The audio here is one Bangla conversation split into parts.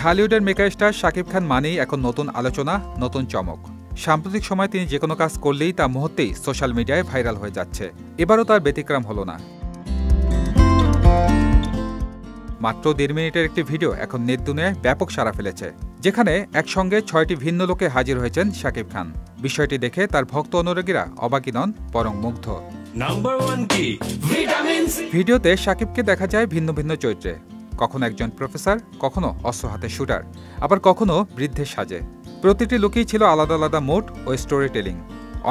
ঢালিউডের মেগাস্টার শাকিব খান মানেই এখন নতুন আলোচনা, নতুন চমক। সাম্প্রতিক সময়ে তিনি যে কোনো কাজ করলেই তা মুহূর্তেই সোশ্যাল মিডিয়ায় ভাইরাল হয়ে যাচ্ছে। এবারও তার ব্যতিক্রম হলো না। মাত্র 1.5 মিনিটের একটি ভিডিও এখন নেট দুনিয়ায় ব্যাপক সাড়া ফেলেছে, যেখানে একসঙ্গে 6টি ভিন্ন লোকে হাজির হয়েছেন শাকিব খান। বিষয়টি দেখে তার ভক্ত অনুরাগীরা অবাকই নন, বরং মুগ্ধ। ভিডিওতে শাকিবকে দেখা যায় ভিন্ন ভিন্ন চরিত্রে, কখনো একজন প্রফেসর, কখনো অস্ত্র হাতে শুটার, আবার কখনো বৃদ্ধের সাজে। প্রতিটি লুকেই ছিল আলাদা আলাদা মুড ও স্টোরি টেলিং।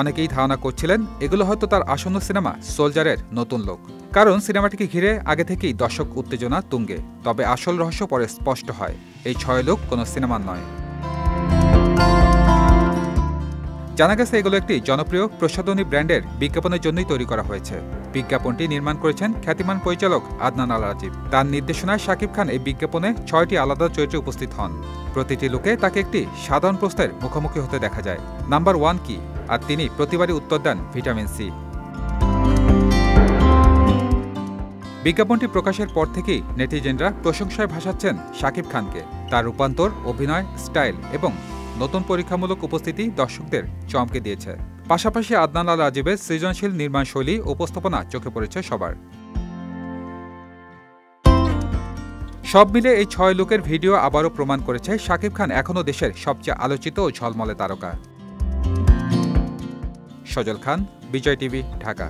অনেকেই ধারণা করছিলেন এগুলো হয়তো তার আসন্ন সিনেমা সোলজারের নতুন লোক, কারণ সিনেমাটিকে ঘিরে আগে থেকেই দর্শক উত্তেজনা তুঙ্গে। তবে আসল রহস্য পরে স্পষ্ট হয়, এই 6 লোক কোনো সিনেমার নয়। জানা গেছে এগুলো একটি জনপ্রিয় প্রসাধনী ব্র্যান্ডের বিজ্ঞাপনের জন্যই তৈরি করা হয়েছে। বিজ্ঞাপনটি নির্মাণ করেছেন খ্যাতিমান পরিচালক আদনান আল রাজীব। তার নির্দেশনায় শাকিব খান এই বিজ্ঞাপনে 6টি আলাদা চরিত্রে উপস্থিত হন। প্রতিটি লোকে তাকে একটি সাধারণ প্রশ্নের মুখোমুখি হতে দেখা যায়, নাম্বার 1 কি, আর তিনি প্রতিবারই উত্তর দেন ভিটামিন সি। বিজ্ঞাপনটি প্রকাশের পর থেকেই নেটিজেনরা প্রশংসায় ভাসাচ্ছেন শাকিব খানকে। তার রূপান্তর, অভিনয় স্টাইল এবং নতুন পরীক্ষামূলক উপস্থিতি দর্শকদের চমকে দিয়েছে। পাশাপাশি আদনান আল রাজীবের সৃজনশীল নির্মাণ শৈলী, উপস্থাপনা চোখে পড়েছে সবার। সব মিলে এই 6 লোকের ভিডিও আবারও প্রমাণ করেছে শাকিব খান এখনও দেশের সবচেয়ে আলোচিত ও ঝলমলে তারকা। সজল খান, বিজয় টিভি, ঢাকা।